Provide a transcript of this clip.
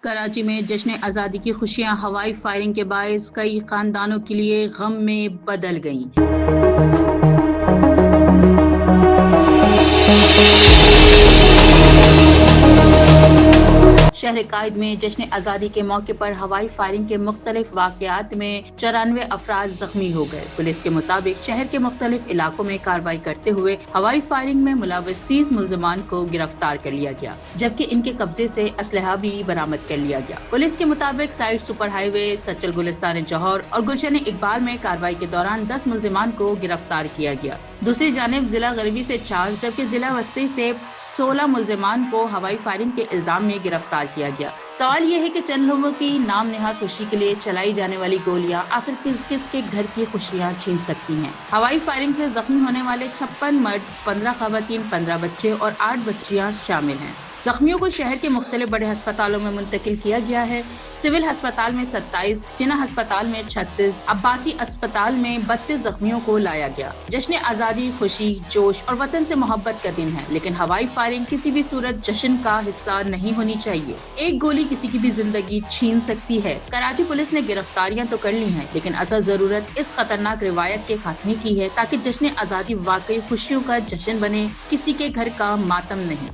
कराची में जश्न आज़ादी की खुशियां हवाई फायरिंग के बायस कई खानदानों के लिए गम में बदल गईं। शहर कायद में जश्न आज़ादी के मौके पर हवाई फायरिंग के मुख्तलिफ वाक़यात में 94 अफराद जख्मी हो गए। पुलिस के मुताबिक शहर के मुख्तलिफ इलाकों में कार्रवाई करते हुए हवाई फायरिंग में मुलव्वस 30 मुल्ज़िमान को गिरफ्तार कर लिया गया, जबकि इनके कब्जे से असलहा भी बरामद कर लिया गया। पुलिस के मुताबिक साइड सुपर हाईवे, सचल गुलिस्तान जौहर और गुलशन इकबाल में कार्रवाई के दौरान 10 मुल्ज़िमान को गिरफ्तार किया गया। दूसरी जानिब जिला गरबी से 4 जबकि जिला वस्ती से 16 मुल्ज़िमान को हवाई फायरिंग के इल्जाम में गिरफ्तार किया गया। सवाल ये है कि चंद लोगों की नाम नेहाद खुशी के लिए चलाई जाने वाली गोलियां आखिर किस किस के घर की खुशियां छीन सकती हैं। हवाई फायरिंग से जख्मी होने वाले 56 मर्द, 15 खवातीन, 15 बच्चे और 8 बच्चियां शामिल हैं। जख्मियों को शहर के मुख्तलिफ बड़े अस्पतालों में मुंतकिल किया गया है। सिविल अस्पताल में 27, जिन्ना अस्पताल में 36, अब्बासी अस्पताल में 32 जख्मियों को लाया गया। जश्न आज़ादी खुशी, जोश और वतन से मोहब्बत का दिन है, लेकिन हवाई फायरिंग किसी भी सूरत जश्न का हिस्सा नहीं होनी चाहिए। एक गोली किसी की भी जिंदगी छीन सकती है। कराची पुलिस ने गिरफ्तारियां तो कर ली हैं, लेकिन असल जरूरत इस खतरनाक रिवायत के खात्मे की है, ताकि जश्न आज़ादी वाकई खुशियों का जश्न बने, किसी के घर का मातम नहीं।